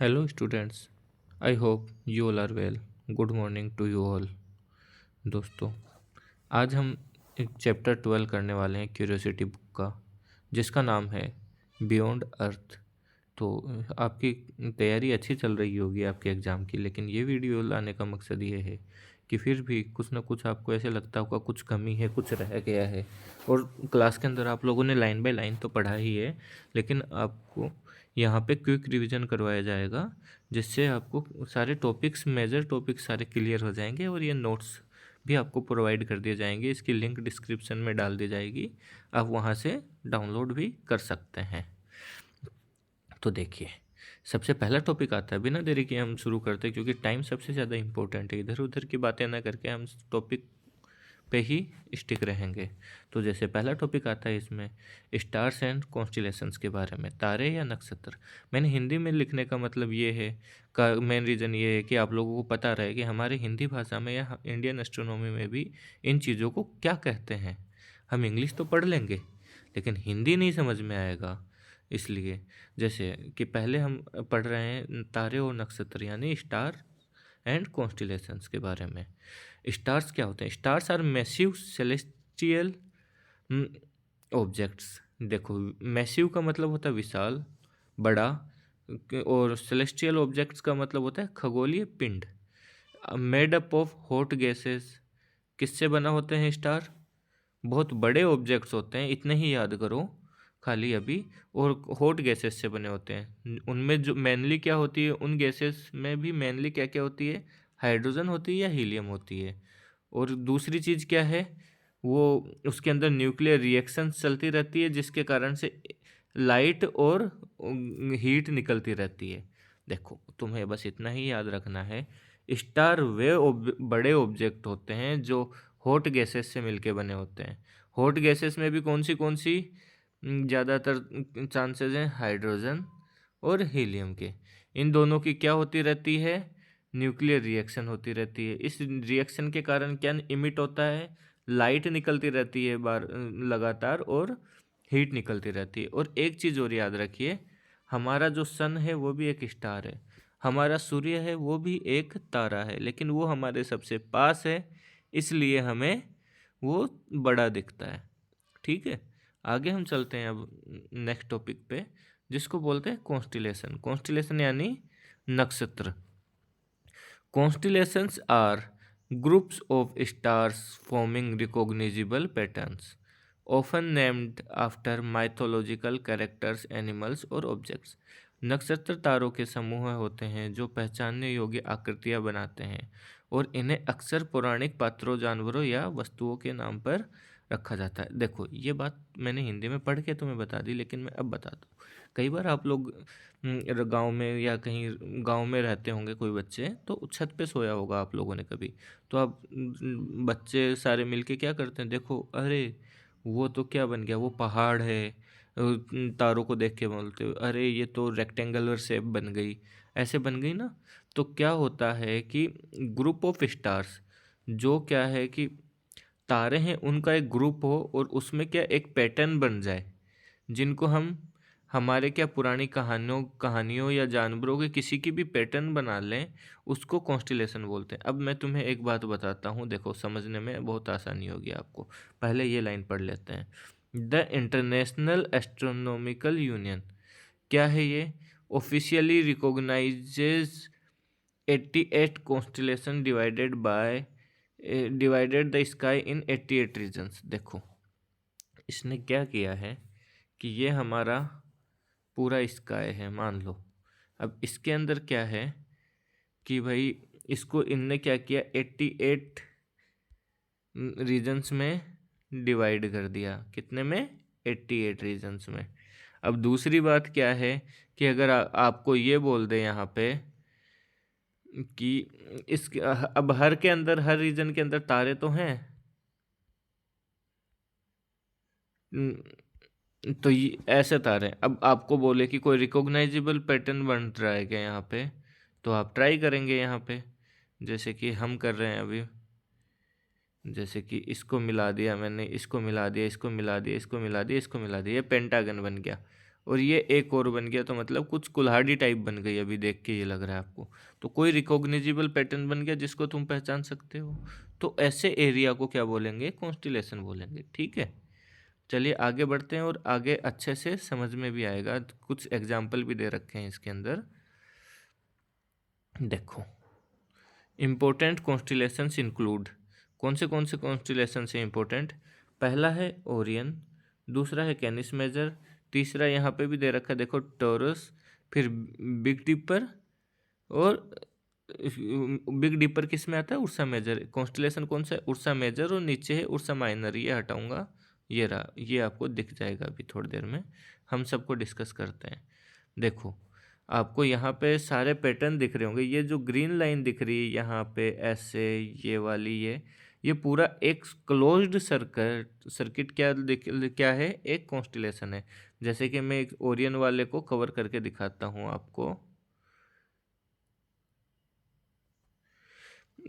Hello, students. I hope you all are well. Good morning to you all. दोस्तों, आज हम एक chapter 12 करने वाले हैं क्यूरियोसिटी बुक का, जिसका नाम है बियॉन्ड अर्थ। तो आपकी तैयारी अच्छी चल रही होगी आपके एग्ज़ाम की, लेकिन ये वीडियो लाने का मकसद ये है कि फिर भी कुछ ना कुछ आपको ऐसे लगता होगा कुछ कमी है, कुछ रह गया है। और क्लास के अंदर आप लोगों ने लाइन बाय लाइन तो पढ़ा ही है, लेकिन आपको यहाँ पे क्विक रिवीजन करवाया जाएगा, जिससे आपको सारे टॉपिक्स, मेजर टॉपिक्स सारे क्लियर हो जाएंगे। और ये नोट्स भी आपको प्रोवाइड कर दिए जाएंगे, इसकी लिंक डिस्क्रिप्शन में डाल दी जाएगी, आप वहाँ से डाउनलोड भी कर सकते हैं। तो देखिए, सबसे पहला टॉपिक आता है, बिना देरी के हम शुरू करते हैं क्योंकि टाइम सबसे ज़्यादा इम्पोर्टेंट है। इधर उधर की बातें ना करके हम टॉपिक पे ही स्टिक रहेंगे। तो जैसे पहला टॉपिक आता है इसमें स्टार्स एंड कॉन्स्टिलेशंस के बारे में, तारे या नक्षत्र। मैंने हिंदी में लिखने का मतलब ये है, का मेन रीज़न ये है कि आप लोगों को पता रहे कि हमारे हिंदी भाषा में या इंडियन एस्ट्रोनॉमी में भी इन चीज़ों को क्या कहते हैं। हम इंग्लिश तो पढ़ लेंगे लेकिन हिंदी नहीं समझ में आएगा। इसलिए जैसे कि पहले हम पढ़ रहे हैं तारे और नक्षत्र यानी स्टार एंड कॉन्स्टिलेशंस के बारे में। स्टार्स क्या होते हैं? Stars are massive celestial objects. देखो, मैसिव का मतलब होता है विशाल, बड़ा, और सेलेस्टियल ऑब्जेक्ट्स का मतलब होता है खगोलीय पिंड। Made up of hot gases. किससे बना होते हैं स्टार? बहुत बड़े ऑब्जेक्ट्स होते हैं, इतने ही याद करो खाली अभी। और हॉट गैसेस से बने होते हैं। उनमें जो मेनली क्या होती है, उन गैसेस में भी मेनली क्या क्या होती है? हाइड्रोजन होती है या हीलियम होती है। और दूसरी चीज़ क्या है, वो उसके अंदर न्यूक्लियर रिएक्शन चलती रहती है, जिसके कारण से लाइट और हीट निकलती रहती है। देखो, तुम्हें बस इतना ही याद रखना है, स्टार वे बड़े ऑब्जेक्ट होते हैं जो हॉट गैसेस से मिलके बने होते हैं। हॉट गैसेस में भी कौन सी ज़्यादातर चांसेस हैं? हाइड्रोजन और हीलियम के। इन दोनों की क्या होती रहती है? न्यूक्लियर रिएक्शन होती रहती है। इस रिएक्शन के कारण क्या इमिट होता है? लाइट निकलती रहती है बार लगातार, और हीट निकलती रहती है। और एक चीज़ और याद रखिए, हमारा जो सन है वो भी एक स्टार है, हमारा सूर्य है वो भी एक तारा है, लेकिन वो हमारे सबसे पास है, इसलिए हमें वो बड़ा दिखता है। ठीक है, आगे हम चलते हैं अब नेक्स्ट टॉपिक पे, जिसको बोलते हैं कॉन्स्टिलेशन। कॉन्स्टिलेशन यानी नक्षत्र। Constellations are groups of stars forming recognizable patterns, often named after mythological characters, animals और objects. नक्षत्र तारों के समूह होते हैं जो पहचानने योग्य आकृतियां बनाते हैं, और इन्हें अक्सर पौराणिक पात्रों, जानवरों या वस्तुओं के नाम पर रखा जाता है। देखो, ये बात मैंने हिंदी में पढ़ के तुम्हें बता दी, लेकिन मैं अब बताता हूँ। कई बार आप लोग गांव में या कहीं गांव में रहते होंगे कोई बच्चे, तो छत पे सोया होगा आप लोगों ने कभी। तो आप बच्चे सारे मिलके क्या करते हैं, देखो अरे वो तो क्या बन गया, वो पहाड़ है। तारों को देख के बोलते हो अरे ये तो रेक्टेंगुलर शेप बन गई, ऐसे बन गई ना। तो क्या होता है कि ग्रुप ऑफ स्टार्स, जो क्या है कि तारे हैं उनका एक ग्रुप हो, और उसमें क्या एक पैटर्न बन जाए, जिनको हम हमारे क्या पुरानी कहानियों या जानवरों के किसी की भी पैटर्न बना लें, उसको कॉन्स्टिलेशन बोलते हैं। अब मैं तुम्हें एक बात बताता हूँ, देखो समझने में बहुत आसानी होगी आपको। पहले ये लाइन पढ़ लेते हैं। द इंटरनेशनल एस्ट्रोनॉमिकल यूनियन, क्या है ये? Officially recognizes 88 constellation divided the sky in 88 regions. देखो, इसने क्या किया है कि ये हमारा पूरा स्काई है मान लो। अब इसके अंदर क्या है कि भाई इसको इनने क्या किया, 88 रीजन्स में डिवाइड कर दिया। कितने में? 88 रीजन्स में। अब दूसरी बात क्या है कि अगर आपको ये बोल दे यहाँ पे कि इस अब हर के अंदर, हर रीजन के अंदर तारे तो हैं, तो ये ऐसे तारे हैं। अब आपको बोले कि कोई रिकॉग्नाइजेबल पैटर्न बन रहा है क्या यहाँ पे, तो आप ट्राई करेंगे यहाँ पे, जैसे कि हम कर रहे हैं अभी। जैसे कि इसको मिला दिया मैंने, इसको मिला दिया, इसको मिला दिया, इसको मिला दिया, इसको मिला दिया, ये पेंटागन बन गया। और ये एक और बन गया, तो मतलब कुछ कुल्हाड़ी टाइप बन गई, अभी देख के ये लग रहा है आपको। तो कोई रिकॉग्निजेबल पैटर्न बन गया जिसको तुम पहचान सकते हो। तो ऐसे एरिया को क्या बोलेंगे, कॉन्स्टिलेशन बोलेंगे। ठीक है, चलिए आगे बढ़ते हैं और आगे अच्छे से समझ में भी आएगा। कुछ एग्जाम्पल भी दे रखे हैं इसके अंदर, देखो। इम्पोर्टेंट कॉन्स्टिलेशंस इंक्लूड, कौन से कॉन्स्टिलेशन से इम्पोर्टेंट? पहला है ओरियन, दूसरा है कैनिस मेजर, तीसरा यहाँ पे भी दे रखा है देखो टॉरस, फिर बिग डिपर, और बिग डिपर किस में आता है, उर्सा मेजर। कॉन्स्टिलेशन कौन सा है, उर्सा मेजर, और नीचे है उर्सा माइनर। ये हटाऊंगा, ये रहा, ये आपको दिख जाएगा अभी थोड़ी देर में, हम सबको डिस्कस करते हैं। देखो आपको यहाँ पे सारे पैटर्न दिख रहे होंगे, ये जो ग्रीन लाइन दिख रही है यहाँ पे ऐसे, ये वाली, ये पूरा एक क्लोज्ड सर्किट क्या है, एक कॉन्स्टिलेशन है। जैसे कि मैं एक ओरियन वाले को कवर करके दिखाता हूँ आपको,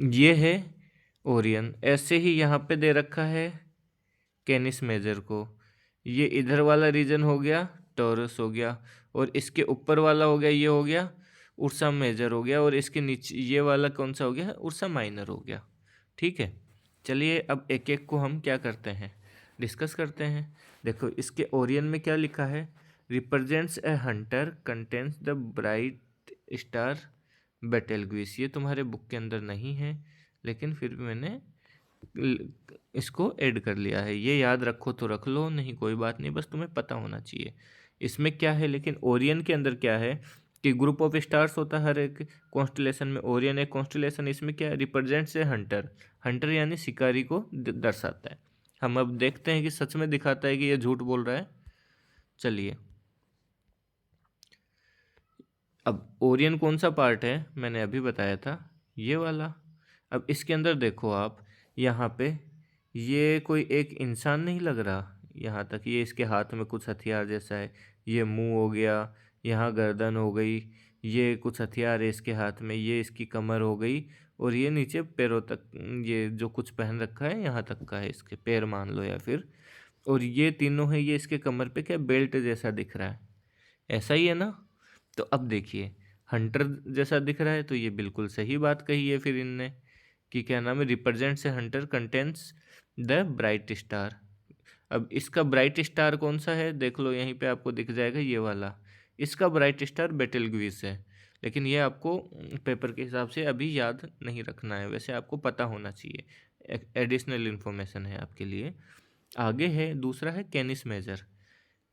ये है ओरियन। ऐसे ही यहाँ पे दे रखा है कैनिस मेजर को, ये इधर वाला रीजन हो गया टॉरस हो गया, और इसके ऊपर वाला हो गया, ये हो गया उर्सा मेजर हो गया, और इसके नीचे ये वाला कौन सा हो गया, उर्सा माइनर हो गया। ठीक है, चलिए अब एक एक को हम क्या करते हैं, डिस्कस करते हैं। देखो इसके ओरियन में क्या लिखा है, represents a hunter contains the bright star Betelgeuse. ये तुम्हारे बुक के अंदर नहीं है, लेकिन फिर भी मैंने इसको ऐड कर लिया है। ये याद रखो तो रख लो, नहीं कोई बात नहीं, बस तुम्हें पता होना चाहिए इसमें क्या है। लेकिन ओरियन के अंदर क्या है कि ग्रुप ऑफ स्टार्स होता है हर एक कॉन्स्टिलेशन में, ओरियन एक कॉन्स्टिलेशन, इसमें क्या रिप्रेजेंट्स है हंटर, हंटर यानी शिकारी को दर्शाता है। हम अब देखते हैं कि सच में दिखाता है कि ये झूठ बोल रहा है। चलिए, अब ओरियन कौन सा पार्ट है, मैंने अभी बताया था, ये वाला। अब इसके अंदर देखो आप, यहाँ पे ये कोई एक इंसान नहीं लग रहा, यहाँ तक ये इसके हाथ में कुछ हथियार जैसा है, ये मुंह हो गया, यहाँ गर्दन हो गई, ये कुछ हथियार है इसके हाथ में, ये इसकी कमर हो गई, और ये नीचे पैरों तक, ये जो कुछ पहन रखा है यहाँ तक का है, इसके पैर मान लो या फिर, और ये तीनों है, ये इसके कमर पे क्या बेल्ट जैसा दिख रहा है, ऐसा ही है ना। तो अब देखिए हंटर जैसा दिख रहा है, तो ये बिल्कुल सही बात कही है फिर इनने, कि क्या नाम है, रिप्रेजेंट से Hunter contents the bright star. अब इसका ब्राइट स्टार कौन सा है, देख लो यहीं पे आपको दिख जाएगा, ये वाला, इसका ब्राइट स्टार बेटेलग्यूस है। लेकिन ये आपको पेपर के हिसाब से अभी याद नहीं रखना है, वैसे आपको पता होना चाहिए, एडिशनल इन्फॉर्मेशन है आपके लिए। आगे है दूसरा है कैनिस मेजर।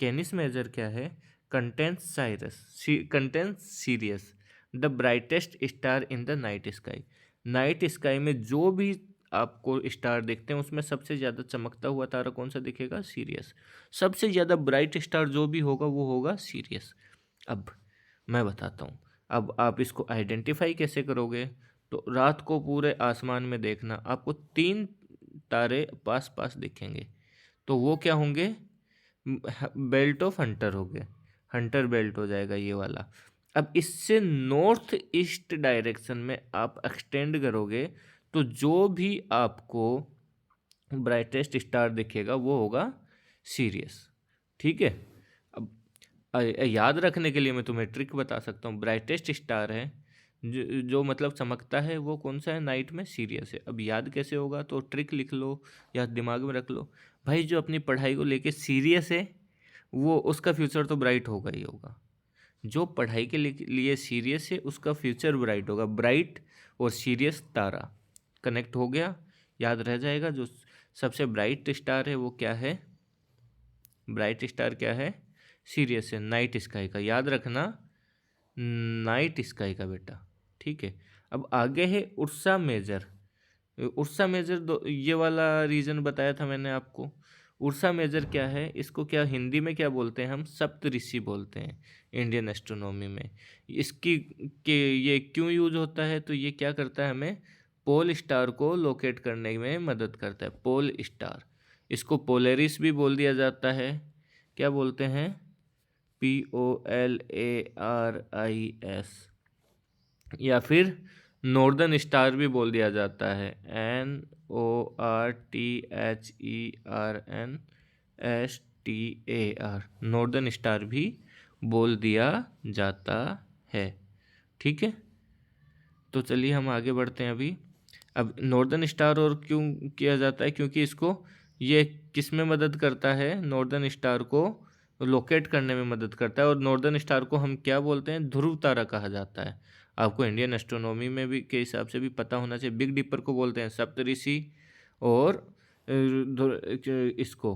कैनिस मेजर क्या है, contains serious the brightest star in the night sky. Night sky में जो भी आपको स्टार देखते हैं उसमें सबसे ज़्यादा चमकता हुआ तारा कौन सा दिखेगा, सीरियस। सबसे ज़्यादा ब्राइट स्टार जो भी होगा वो होगा सीरियस। अब मैं बताता हूँ, अब आप इसको आइडेंटिफाई कैसे करोगे, तो रात को पूरे आसमान में देखना, आपको 3 तारे पास पास दिखेंगे, तो वो क्या होंगे, बेल्ट ऑफ हंटर हो गए, हंटर बेल्ट हो जाएगा ये वाला। अब इससे नॉर्थ ईस्ट डायरेक्शन में आप एक्सटेंड करोगे, तो जो भी आपको ब्राइटेस्ट स्टार दिखेगा वो होगा सीरियस। ठीक है, अब याद रखने के लिए मैं तुम्हें ट्रिक बता सकता हूँ। ब्राइटेस्ट स्टार है जो मतलब चमकता है, वो कौन सा है, नाइट में सीरियस है। अब याद कैसे होगा, तो ट्रिक लिख लो या दिमाग में रख लो, भाई जो अपनी पढ़ाई को लेके सीरियस है वो उसका फ्यूचर तो ब्राइट होगा ही होगा। जो पढ़ाई के लिए सीरियस है उसका फ्यूचर ब्राइट होगा। ब्राइट और सीरियस तारा कनेक्ट हो गया, याद रह जाएगा। जो सबसे ब्राइट स्टार है वो क्या है, ब्राइट स्टार क्या है, सीरियस है, नाइट स्काई का, याद रखना, नाइट स्काई का बेटा। ठीक है, अब आगे है उर्सा मेजर। उर्सा मेजर ये वाला रीजन बताया था मैंने आपको। उर्सा मेजर क्या है, इसको क्या हिंदी में क्या बोलते हैं हम, सप्तऋषि बोलते हैं इंडियन एस्ट्रोनॉमी में। इसकी के ये क्यों यूज होता है, तो ये क्या करता है, हमें पोल स्टार को लोकेट करने में मदद करता है। पोल स्टार, इसको पोलेरिस भी बोल दिया जाता है, क्या बोलते हैं, POLARIS, या फिर नॉर्दर्न स्टार भी बोल दिया जाता है, NORTHERNSTAR, नॉर्दर्न स्टार भी बोल दिया जाता है। ठीक है, तो चलिए हम आगे बढ़ते हैं अभी। अब नॉर्दर्न स्टार और क्यों किया जाता है, क्योंकि इसको ये किस में मदद करता है, नॉर्दर्न स्टार को लोकेट करने में मदद करता है। और नॉर्दर्न स्टार को हम क्या बोलते हैं, ध्रुव तारा कहा जाता है। आपको इंडियन एस्ट्रोनॉमी में भी के हिसाब से भी पता होना चाहिए। बिग डिपर को बोलते हैं सप्तऋषि, और इसको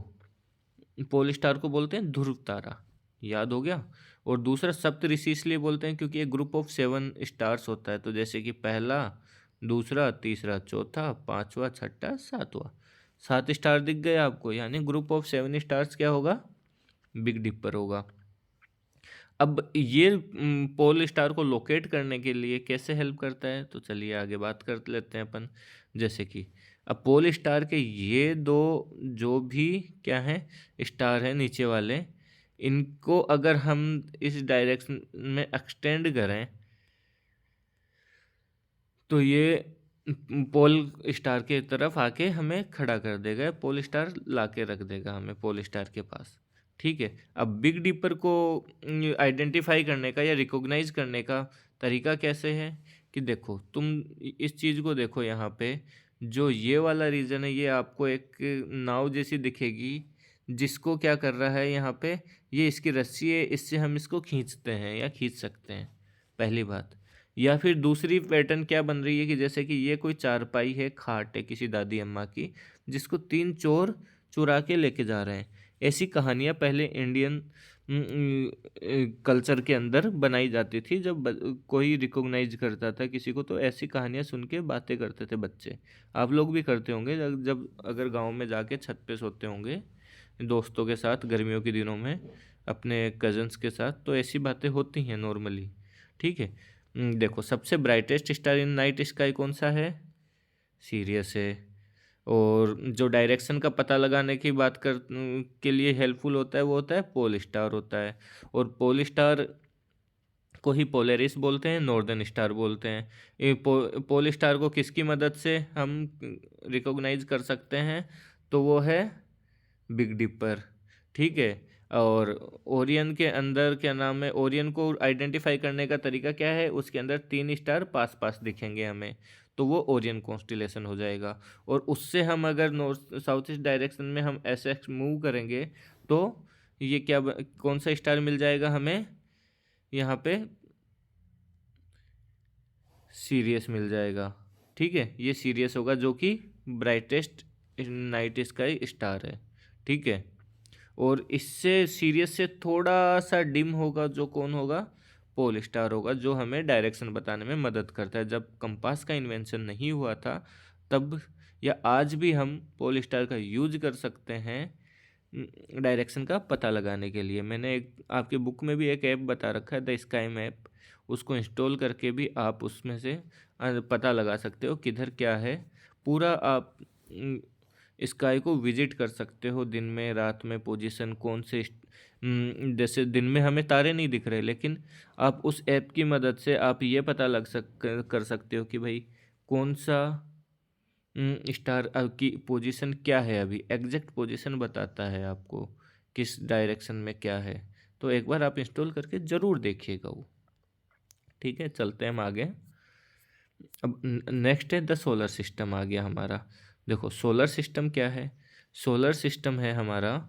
पोल स्टार को बोलते हैं ध्रुव तारा। याद हो गया। और दूसरा सप्तऋषि इसलिए बोलते हैं क्योंकि एक ग्रुप ऑफ 7 स्टार्स होता है। तो जैसे कि पहला, दूसरा, तीसरा, चौथा, पांचवा, छठा, सातवां, 7 स्टार दिख गए आपको, यानी ग्रुप ऑफ 7 स्टार्स क्या होगा, बिग डिपर होगा। अब ये पोल स्टार को लोकेट करने के लिए कैसे हेल्प करता है, तो चलिए आगे बात कर लेते हैं अपन। जैसे कि अब पोल स्टार के ये दो जो भी क्या हैं स्टार हैं नीचे वाले, इनको अगर हम इस डायरेक्शन में एक्सटेंड करें तो ये पोल स्टार के तरफ आके हमें खड़ा कर देगा, पोल स्टार ला के रख देगा हमें पोल स्टार के पास। ठीक है, अब बिग डिपर को आइडेंटिफाई करने का या रिकॉग्नाइज करने का तरीका कैसे है कि देखो, तुम इस चीज़ को देखो, यहाँ पे जो ये वाला रीजन है ये आपको एक नाव जैसी दिखेगी, जिसको क्या कर रहा है यहाँ पे, ये इसकी रस्सी है, इससे हम इसको खींचते हैं या खींच सकते हैं, पहली बात। या फिर दूसरी पैटर्न क्या बन रही है कि जैसे कि ये कोई चारपाई है, खाट है किसी दादी अम्मा की, जिसको 3 चोर चुरा के लेके जा रहे हैं। ऐसी कहानियाँ पहले इंडियन कल्चर के अंदर बनाई जाती थी। जब कोई रिकॉग्नाइज करता था किसी को, तो ऐसी कहानियाँ सुन के बातें करते थे बच्चे। आप लोग भी करते होंगे जब अगर गांव में जाके छत पे सोते होंगे दोस्तों के साथ गर्मियों के दिनों में, अपने कजन्स के साथ, तो ऐसी बातें होती हैं नॉर्मली। ठीक है, देखो सबसे brightest star in night sky कौन सा है, सीरियस है। और जो डायरेक्शन का पता लगाने की बात कर के लिए हेल्पफुल होता है वो होता है पोल स्टार होता है। और पोल स्टार को ही पोलरिस बोलते हैं, नॉर्दर्न स्टार बोलते हैं। पोल स्टार को किसकी मदद से हम रिकॉग्नाइज कर सकते हैं, तो वो है बिग डिपर। ठीक है, और ओरियन के अंदर क्या नाम है, ओरियन को आइडेंटिफाई करने का तरीका क्या है, उसके अंदर 3 स्टार पास पास दिखेंगे हमें, तो वो ओरियन कॉन्स्टिलेशन हो जाएगा। और उससे हम अगर नॉर्थ साउथ ईस्ट डायरेक्शन में हम ऐसे मूव करेंगे तो ये कौन सा स्टार मिल जाएगा हमें, यहाँ पे सीरियस मिल जाएगा। ठीक है, ये सीरियस होगा जो कि ब्राइटेस्ट नाइट स्काई स्टार है। ठीक है, और इससे सीरियस से थोड़ा सा डिम होगा जो कौन होगा, पोल स्टार होगा, जो हमें डायरेक्शन बताने में मदद करता है। जब कंपास का इन्वेंशन नहीं हुआ था तब, या आज भी हम पोल स्टार का यूज कर सकते हैं डायरेक्शन का पता लगाने के लिए। मैंने एक आपके बुक में भी एक ऐप बता रखा है, द स्काई मैप, उसको इंस्टॉल करके भी आप उसमें से पता लगा सकते हो किधर क्या है। पूरा आप स्काई को विजिट कर सकते हो, दिन में रात में पोजीशन कौन से जैसे दिन में हमें तारे नहीं दिख रहे, लेकिन आप उस ऐप की मदद से आप ये पता कर सकते हो कि भाई कौन सा स्टार की पोजीशन क्या है, अभी एग्जैक्ट पोजीशन बताता है आपको किस डायरेक्शन में क्या है। तो एक बार आप इंस्टॉल करके ज़रूर देखिएगा वो। ठीक है, चलते हैं हम आगे। अब नेक्स्ट है द सोलर सिस्टम आ गया हमारा। देखो सोलर सिस्टम क्या है, सोलर सिस्टम है हमारा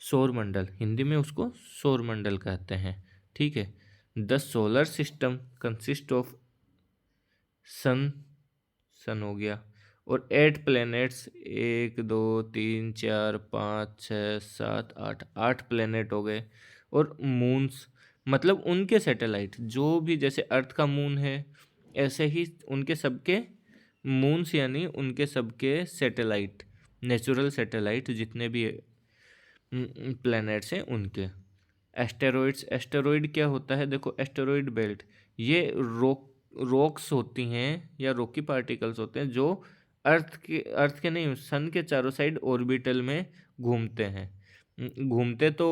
सौर मंडल, हिंदी में उसको सौर मंडल कहते हैं। ठीक है, the solar system consist of sun, sun हो गया, और 8 प्लैनेट्स, 1 2 3 4 5 6 7 8, 8 प्लैनेट हो गए। और मून्स मतलब उनके सैटेलाइट, जो भी जैसे अर्थ का मून है ऐसे ही उनके सबके मून्स, यानी उनके सबके सैटेलाइट, नेचुरल सैटेलाइट जितने भी प्लैनेट्स हैं उनके। एस्टेरॉइड्स, एस्टेरॉइड क्या होता है, देखो एस्टेरॉइड बेल्ट, ये रॉक्स होती हैं या रॉकी पार्टिकल्स होते हैं जो अर्थ के नहीं, सन के चारों साइड ऑर्बिटल में घूमते हैं। घूमते तो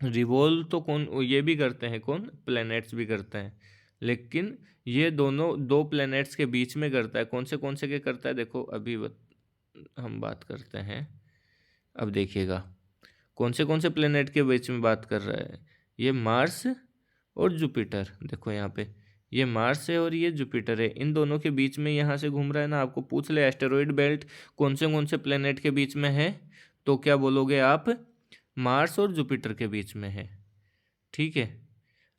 रिवॉल्व तो कौन ये भी करते हैं, कौन प्लैनेट्स भी करते हैं, लेकिन ये दोनों 2 प्लैनेट्स के बीच में करता है। कौन से के करता है, देखो अभी हम बात करते हैं। अब देखिएगा कौन से प्लेनेट के बीच में बात कर रहा है, ये मार्स और जुपिटर, देखो यहाँ पे ये मार्स है और ये जुपिटर है, इन दोनों के बीच में यहाँ से घूम रहा है ना। आपको पूछ ले एस्टेरॉयड बेल्ट कौन से प्लेनेट के बीच में है, तो क्या बोलोगे आप? मार्स और जुपिटर के बीच में है। ठीक है,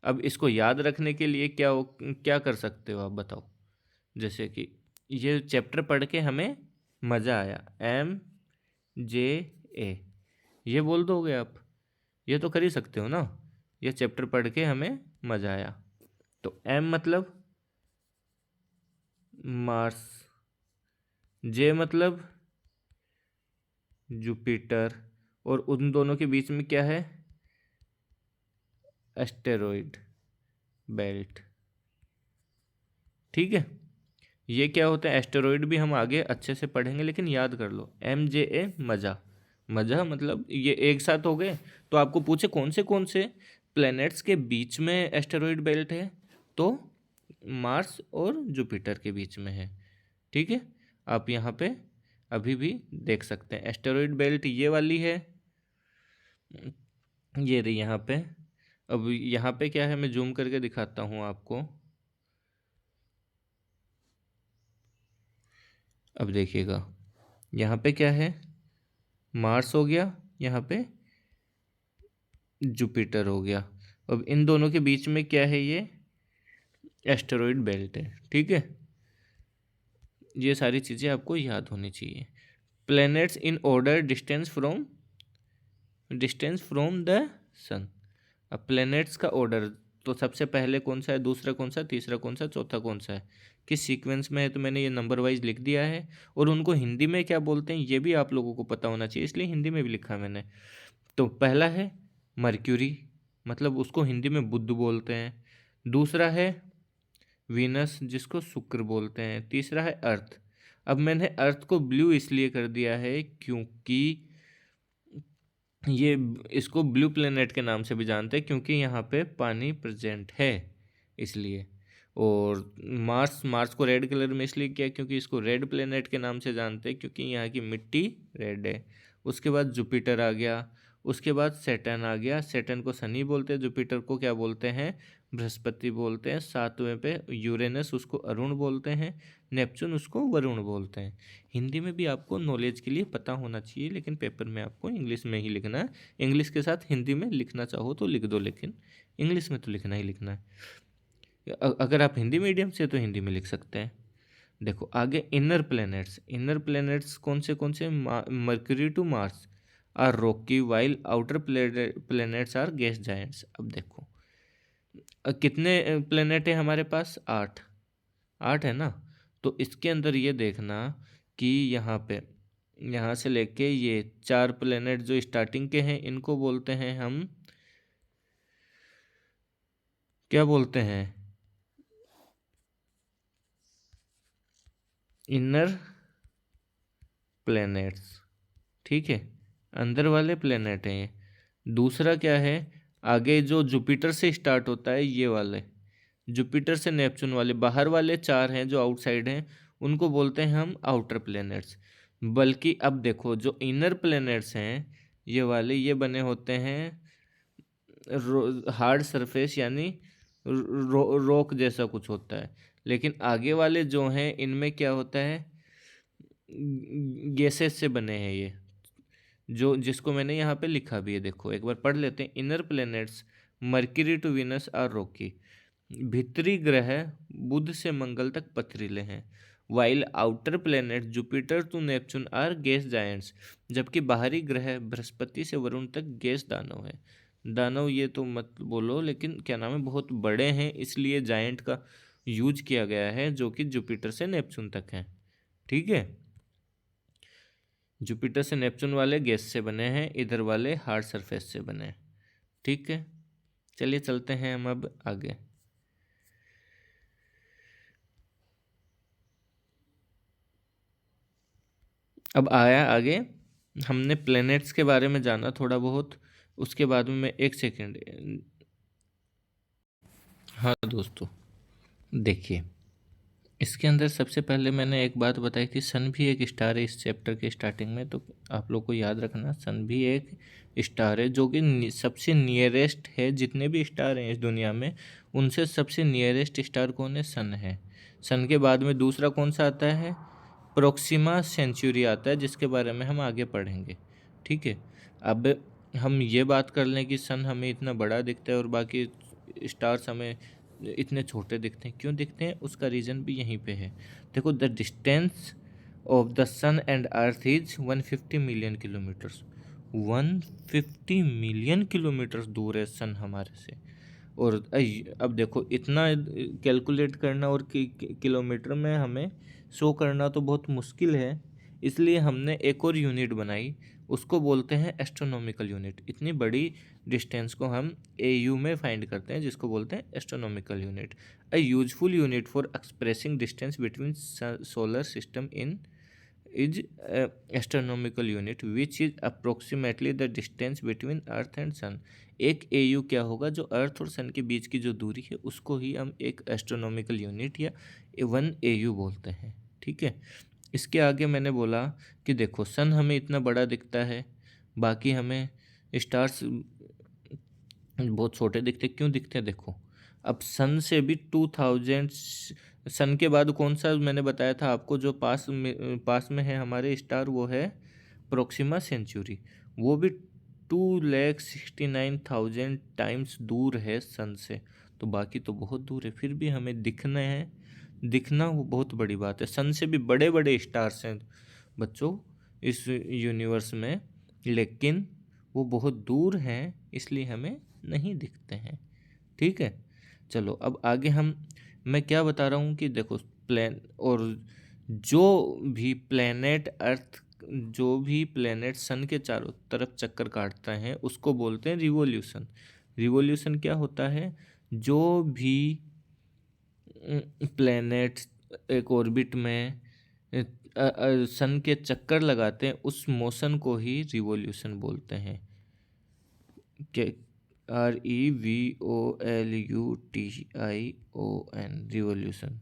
अब इसको याद रखने के लिए क्या कर सकते हो आप बताओ? जैसे कि ये चैप्टर पढ़ के हमें मज़ा आया, MJA, ये बोल दोगे आप? ये तो कर ही सकते हो ना। ये चैप्टर पढ़ के हमें मज़ा आया, तो M मतलब मार्स, J मतलब जुपिटर, और उन दोनों के बीच में क्या है? Asteroid belt. ठीक है, ये क्या होता है? एस्टेरॉयड भी हम आगे अच्छे से पढ़ेंगे, लेकिन याद कर लो MJA, मज़ा। मज़ा मतलब ये एक साथ हो गए। तो आपको पूछे कौन से प्लैनेट्स के बीच में एस्टेरॉयड बेल्ट है, तो मार्स और जुपिटर के बीच में है। ठीक है, आप यहाँ पे अभी भी देख सकते हैं एस्टेरॉयड बेल्ट ये वाली है, ये रही यहाँ पे। अब यहाँ पे क्या है, मैं जूम करके दिखाता हूँ आपको। अब देखिएगा यहाँ पे क्या है, मार्स हो गया, यहाँ पे जुपिटर हो गया। अब इन दोनों के बीच में क्या है? ये एस्टेरॉयड बेल्ट है। ठीक है, ये सारी चीज़ें आपको याद होनी चाहिए। Planets in order distance from the sun. अब प्लैनेट्स का ऑर्डर, तो सबसे पहले कौन सा है, दूसरा कौन सा, तीसरा कौन सा, चौथा कौन सा है, किस सीक्वेंस में है, तो मैंने ये नंबर वाइज लिख दिया है। और उनको हिंदी में क्या बोलते हैं ये भी आप लोगों को पता होना चाहिए, इसलिए हिंदी में भी लिखा मैंने। तो पहला है मर्क्यूरी, मतलब उसको हिंदी में बुध बोलते हैं। दूसरा है वीनस, जिसको शुक्र बोलते हैं। तीसरा है अर्थ। अब मैंने अर्थ को ब्लू इसलिए कर दिया है क्योंकि ये इसको ब्लू प्लेनेट के नाम से भी जानते हैं, क्योंकि यहाँ पे पानी प्रेजेंट है इसलिए। और मार्स को रेड कलर में इसलिए किया क्योंकि इसको रेड प्लेनेट के नाम से जानते हैं, क्योंकि यहाँ की मिट्टी रेड है। उसके बाद जुपिटर आ गया, उसके बाद सैटर्न आ गया। सैटर्न को शनि बोलते हैं, जुपिटर को क्या बोलते हैं? बृहस्पति बोलते हैं। सातवें पे यूरेनस, उसको अरुण बोलते हैं। नेपच्यून, उसको वरुण बोलते हैं। हिंदी में भी आपको नॉलेज के लिए पता होना चाहिए, लेकिन पेपर में आपको इंग्लिश में ही लिखना है। इंग्लिश के साथ हिंदी में लिखना चाहो तो लिख दो, लेकिन इंग्लिश में तो लिखना ही लिखना है। अगर आप हिंदी मीडियम से तो हिंदी में लिख सकते हैं। देखो आगे इनर प्लैनेट्स कौन से? Mercury to Mars are rocky while outer planets are gas giants. अब देखो कितने प्लैनेट है हमारे पास? 8 है ना। तो इसके अंदर ये देखना कि यहाँ से लेके ये 4 प्लैनेट जो स्टार्टिंग के हैं, इनको बोलते हैं हम, क्या बोलते हैं? Inner planets. ठीक है, अंदर वाले प्लैनेट हैं ये। दूसरा क्या है? आगे जो जुपिटर से स्टार्ट होता है, ये वाले जुपिटर से नेपच्यून वाले बाहर वाले 4 हैं जो आउटसाइड हैं, उनको बोलते हैं हम आउटर प्लैनेट्स। बल्कि अब देखो जो इनर प्लैनेट्स हैं ये वाले, ये बने होते हैं हार्ड सरफेस, यानी रॉक जैसा कुछ होता है। लेकिन आगे वाले जो हैं इनमें क्या होता है? गैसेस से बने हैं ये, जो जिसको मैंने यहाँ पे लिखा भी है। देखो एक बार पढ़ लेते हैं। Inner planets Mercury to Venus are rocky, भीतरी ग्रह बुध से मंगल तक पथरीले हैं। While outer planet Jupiter to Neptune are gas giants, जबकि बाहरी ग्रह बृहस्पति से वरुण तक गैस दानव है। दानव ये तो मत बोलो, लेकिन क्या नाम है, बहुत बड़े हैं, इसलिए जायंट का यूज किया गया है, जो कि जुपिटर से नेपच्यून तक हैं। ठीक है, जुपिटर से नेपच्यून वाले गैस से बने हैं, इधर वाले हार्ड सरफेस से बने हैं। ठीक है, चलिए चलते हैं हम अब आगे। अब आया आगे, हमने प्लैनेट्स के बारे में जाना थोड़ा बहुत, उसके बाद में मैं एक सेकेंड। हाँ दोस्तों, देखिए इसके अंदर सबसे पहले मैंने एक बात बताई थी, सन भी एक स्टार है इस चैप्टर के स्टार्टिंग में, तो आप लोग को याद रखना सन भी एक स्टार है जो कि सबसे नियरेस्ट है। जितने भी स्टार हैं इस दुनिया में उनसे सबसे नियरेस्ट स्टार कौन है? सन है। सन के बाद में दूसरा कौन सा आता है? प्रोक्सिमा सेंचुरी आता है, जिसके बारे में हम आगे पढ़ेंगे। ठीक है, अब हम ये बात कर लें कि सन हमें इतना बड़ा दिखता है और बाकी स्टार्स हमें इतने छोटे दिखते हैं। क्यों दिखते हैं? उसका रीज़न भी यहीं पे है। देखो, the distance of the sun and earth is 150 million kilometers. 150 million kilometers दूर है सन हमारे से। और अब देखो, इतना कैलकुलेट करना और किलोमीटर में हमें शो करना तो बहुत मुश्किल है। इसलिए हमने एक और यूनिट बनाई, उसको बोलते हैं एस्ट्रोनॉमिकल यूनिट। इतनी बड़ी डिस्टेंस को हम एयू में फाइंड करते हैं, जिसको बोलते हैं astronomical unit. A useful unit for expressing distance between solar system in is astronomical unit which is approximately the distance between earth and sun। एक AU क्या होगा? जो अर्थ और सन के बीच की जो दूरी है उसको ही हम एक एस्ट्रोनॉमिकल यूनिट या 1 AU बोलते हैं। ठीक है, इसके आगे मैंने बोला कि देखो, सन हमें इतना बड़ा दिखता है, बाकी हमें स्टार्स बहुत छोटे दिखते। क्यों दिखते हैं? देखो, अब सन से भी 2000, सन के बाद कौन सा मैंने बताया था आपको जो पास में है हमारे स्टार, वो है प्रोक्सिमा सेंचुरी। वो भी 2,69,000 टाइम्स दूर है सन से। तो बाकी तो बहुत दूर है, फिर भी हमें दिखना है। दिखना वो बहुत बड़ी बात है। सन से भी बड़े बड़े स्टार्स हैं बच्चों इस यूनिवर्स में, लेकिन वो बहुत दूर हैं, इसलिए हमें नहीं दिखते हैं। ठीक है, चलो अब आगे मैं क्या बता रहा हूँ कि देखो, प्लेन और जो भी प्लेनेट अर्थ, जो भी प्लेनेट सन के चारों तरफ चक्कर काटता है उसको बोलते हैं रिवोल्यूशन। रिवोल्यूशन क्या होता है? जो भी प्लेनेट एक ऑर्बिट में सन के चक्कर लगाते हैं उस मोशन को ही रिवोल्यूशन बोलते हैं। REVOLUTION, revolution.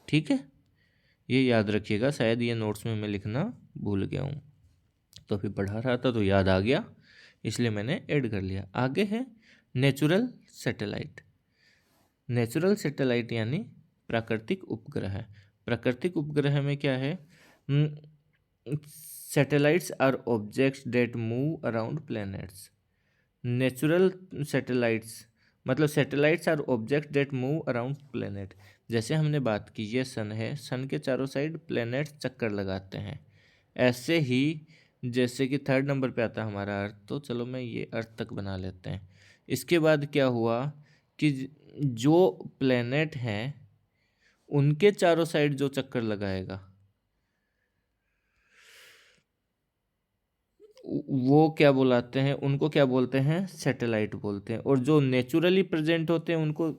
ठीक है, ये याद रखिएगा, शायद ये नोट्स में मैं लिखना भूल गया हूँ, तो अभी पढ़ा रहा था तो याद आ गया, इसलिए मैंने ऐड कर लिया। आगे है नेचुरल सैटेलाइट। नेचुरल सैटेलाइट यानी प्राकृतिक उपग्रह। प्राकृतिक उपग्रह में क्या है? Satellites are objects that move around planets. Natural satellites मतलब satellites are object that move around planet. जैसे हमने बात की, ये सन है, सन के चारों साइड प्लैनेट्स चक्कर लगाते हैं। ऐसे ही जैसे कि थर्ड नंबर पे आता है हमारा अर्थ, तो चलो मैं ये अर्थ तक बना लेते हैं। इसके बाद क्या हुआ कि जो प्लैनेट हैं उनके चारों साइड जो चक्कर लगाएगा वो क्या बुलाते हैं? उनको क्या बोलते हैं? सैटेलाइट बोलते हैं। और जो नेचुरली प्रेजेंट होते हैं उनको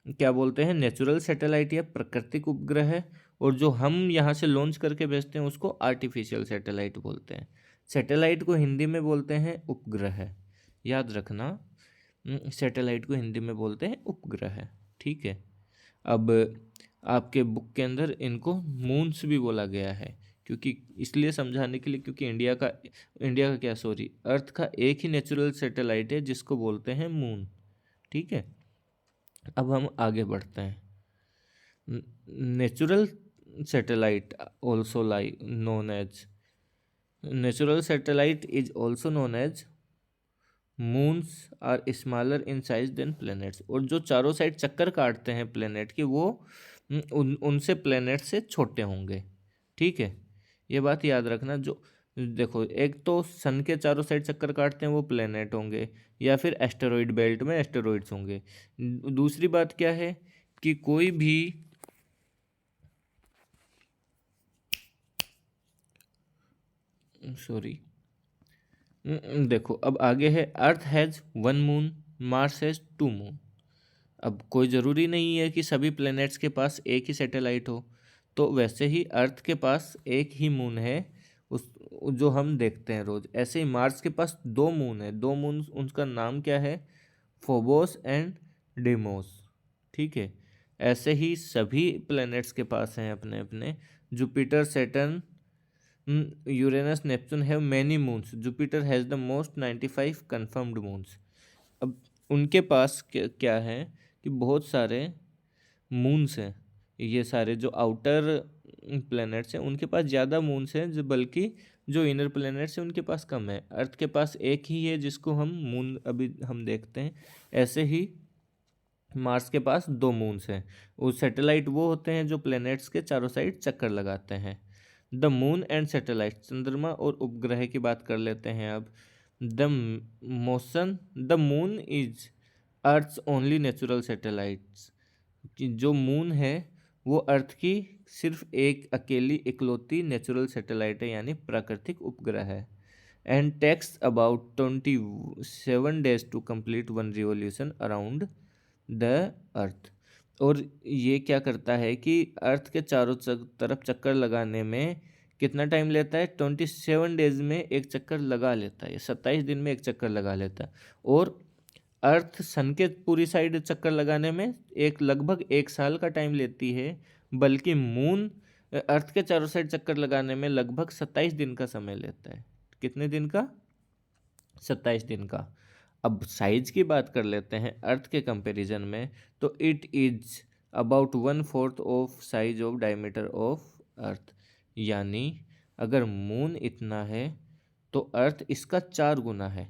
क्या बोलते हैं? नेचुरल सैटेलाइट या प्राकृतिक उपग्रह। और जो हम यहाँ से लॉन्च करके भेजते हैं उसको आर्टिफिशियल सैटेलाइट बोलते हैं। सैटेलाइट को हिंदी में बोलते हैं उपग्रह। याद रखना, सैटेलाइट को हिंदी में बोलते हैं उपग्रह। ठीक है, अब आपके बुक के अंदर इनको मून्स भी बोला गया है, क्योंकि इसलिए समझाने के लिए, क्योंकि इंडिया का क्या, सॉरी, अर्थ का एक ही नेचुरल सैटेलाइट है जिसको बोलते हैं मून। ठीक है, अब हम आगे बढ़ते हैं। Natural satellite also known as natural satellite is also known as moons are smaller in size than planets. और जो चारों साइड चक्कर काटते हैं प्लैनेट के, वो उनसे प्लैनेट से छोटे होंगे। ठीक है, ये बात याद रखना। जो देखो, एक तो सन के चारों साइड चक्कर काटते हैं वो प्लैनेट होंगे, या फिर एस्टेरॉइड बेल्ट में एस्टेरॉइड्स होंगे। दूसरी बात क्या है कि कोई भी सॉरी देखो, अब आगे है अर्थ has 1 moon, Mars has 2 moon. अब कोई ज़रूरी नहीं है कि सभी प्लैनेट्स के पास एक ही सैटेलाइट हो, तो वैसे ही अर्थ के पास एक ही मून है, उस जो हम देखते हैं रोज़। ऐसे ही मार्स के पास 2 मून है। 2 मून, उनका नाम क्या है? Phobos and demos. ठीक है, ऐसे ही सभी प्लैनेट्स के पास हैं अपने अपने। Jupiter, Saturn, Uranus, Neptune have many moons. Jupiter has the most 95 confirmed moons. अब उनके पास क्या है कि बहुत सारे मून्स हैं। ये सारे जो आउटर प्लैनेट्स हैं उनके पास ज़्यादा मून्स हैं, जो बल्कि जो इनर प्लैनेट्स हैं उनके पास कम है। अर्थ के पास एक ही है जिसको हम मून अभी हम देखते हैं। ऐसे ही मार्स के पास 2 मून्स हैं। वो सैटेलाइट वो होते हैं जो प्लैनेट्स के चारों साइड चक्कर लगाते हैं। द मून एंड सैटेलाइट, चंद्रमा और उपग्रह की बात कर लेते हैं अब। The moon is earth's only natural satellites, कि जो मून है वो अर्थ की सिर्फ एक अकेली इकलौती नेचुरल सैटेलाइट है, यानी प्राकृतिक उपग्रह है। And takes about 27 days to complete one revolution around the earth. और ये क्या करता है कि अर्थ के चारों तरफ चक्कर लगाने में कितना टाइम लेता है? 27 डेज में एक चक्कर लगा लेता है, 27 दिन में एक चक्कर लगा लेता है। और अर्थ सन के पूरी साइड चक्कर लगाने में लगभग 1 साल का टाइम लेती है, बल्कि मून अर्थ के चारों साइड चक्कर लगाने में लगभग 27 दिन का समय लेता है। कितने दिन का? 27 दिन का। अब साइज की बात कर लेते हैं अर्थ के कंपैरिजन में, तो it is about 1/4 of size of diameter of earth. यानी अगर मून इतना है तो अर्थ इसका 4 गुना है।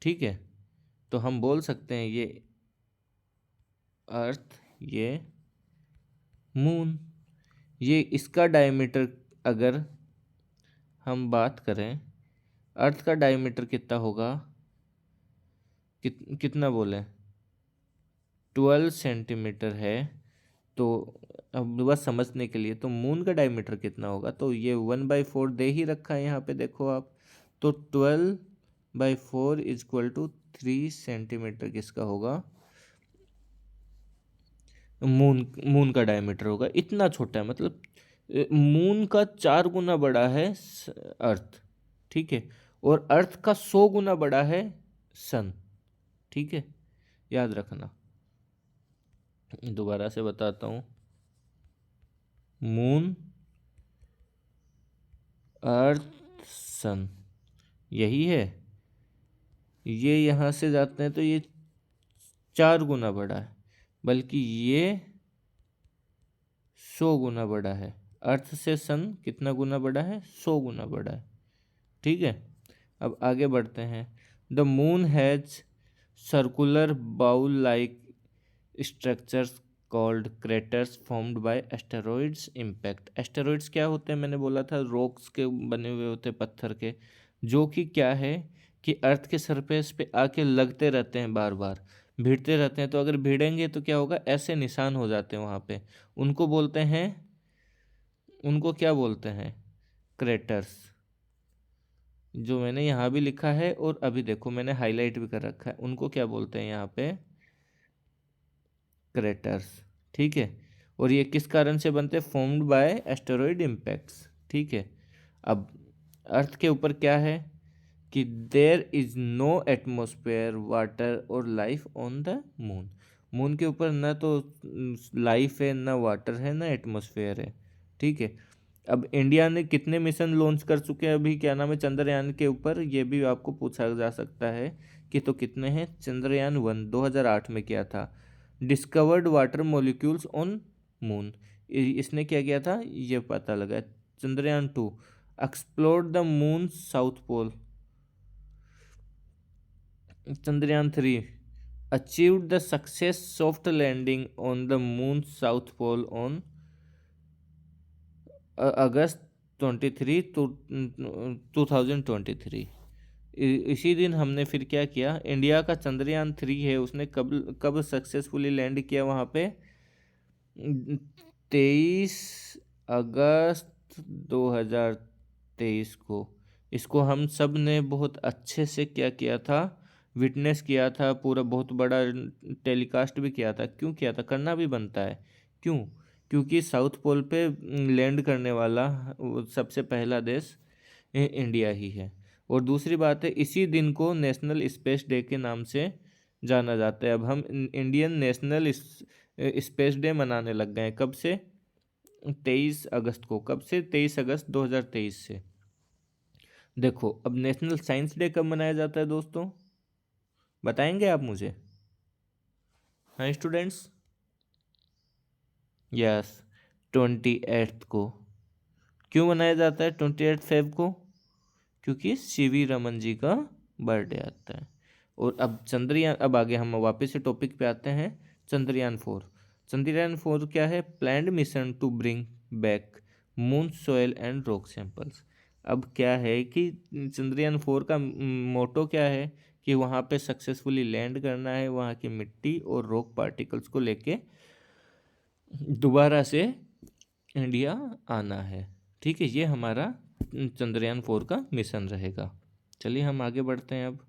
ठीक है, तो हम बोल सकते हैं ये अर्थ, ये मून, ये इसका डायमीटर अगर हम बात करें, अर्थ का डायमीटर कितना होगा? कितना बोले? 12 सेंटीमीटर है। तो अब बस समझने के लिए, तो मून का डायमीटर कितना होगा? तो ये 1/4 दे ही रखा है यहाँ पे, देखो आप। तो 12/4 इज इक्वल टू 3 सेंटीमीटर किसका होगा? मून का डायमीटर होगा। इतना छोटा है, मतलब मून का 4 गुना बड़ा है अर्थ। ठीक है, और अर्थ का 100 गुना बड़ा है सन। ठीक है, याद रखना। दोबारा से बताता हूँ, मून, अर्थ, सन, यही है। ये यहाँ से जाते हैं तो ये 4 गुना बड़ा है, बल्कि ये 100 गुना बड़ा है। अर्थ से सन कितना गुना बड़ा है? 100 गुना बड़ा है। ठीक है, अब आगे बढ़ते हैं। The moon has circular bowl like structures called craters formed by asteroids impact. Asteroids क्या होते हैं? मैंने बोला था रॉक्स के बने हुए होते हैं, पत्थर के, जो कि क्या है कि अर्थ के सरफेस पे आके लगते रहते हैं, बार बार भिड़ते रहते हैं। तो अगर भिड़ेंगे तो क्या होगा? ऐसे निशान हो जाते हैं वहाँ पे। उनको बोलते हैं, उनको क्या बोलते हैं? क्रेटर्स। जो मैंने यहाँ भी लिखा है और अभी देखो मैंने हाईलाइट भी कर रखा है, उनको क्या बोलते हैं यहाँ पे? क्रेटर्स। ठीक है, और ये किस कारण से बनते हैं? Formed by asteroid impacts. ठीक है, अब अर्थ के ऊपर क्या है कि there is no atmosphere, water और life on the moon. Moon के ऊपर ना तो लाइफ है, ना वाटर है, ना एटमॉस्फेयर है। ठीक है, अब इंडिया ने कितने मिशन लॉन्च कर चुके हैं अभी, क्या नाम है, चंद्रयान के ऊपर? ये भी आपको पूछा जा सकता है कि तो कितने हैं? चंद्रयान 1 2008 में किया था। Discovered water molecules on moon, इसने क्या किया था ये पता लगा। Chandrayaan 2 explored the moon south pole. Chandrayaan 3 achieved the success soft landing on the moon south pole on August 23 2023। इसी दिन हमने फिर क्या किया, इंडिया का चंद्रयान 3 है, उसने कब कब सक्सेसफुली लैंड किया वहाँ पे? 23 अगस्त 2023 को। इसको हम सब ने बहुत अच्छे से क्या किया था? विटनेस किया था, पूरा बहुत बड़ा टेलीकास्ट भी किया था। क्यों किया था? करना भी बनता है। क्यों? क्योंकि साउथ पोल पे लैंड करने वाला सबसे पहला देश इंडिया ही है। और दूसरी बात है, इसी दिन को नेशनल स्पेस डे के नाम से जाना जाता है। अब हम इंडियन नेशनल स्पेस डे मनाने लग गए हैं। कब से? 23 अगस्त को। कब से? 23 अगस्त 2023 से। देखो अब नेशनल साइंस डे कब मनाया जाता है दोस्तों, बताएंगे आप मुझे? हाँ स्टूडेंट्स, यस 28 को। क्यों मनाया जाता है 28 फेब को? क्योंकि सीवी रमन जी का बर्थडे आता है। और अब चंद्रयान, अब आगे हम वापस से टॉपिक पे आते हैं। चंद्रयान 4। चंद्रयान 4 क्या है? Planned mission to bring back moon soil and rock samples. अब क्या है कि चंद्रयान 4 का मोटो क्या है कि वहाँ पे सक्सेसफुली लैंड करना है, वहाँ की मिट्टी और रॉक पार्टिकल्स को लेके दोबारा से इंडिया आना है। ठीक है, ये हमारा चंद्रयान 4 का मिशन रहेगा। चलिए हम आगे बढ़ते हैं। अब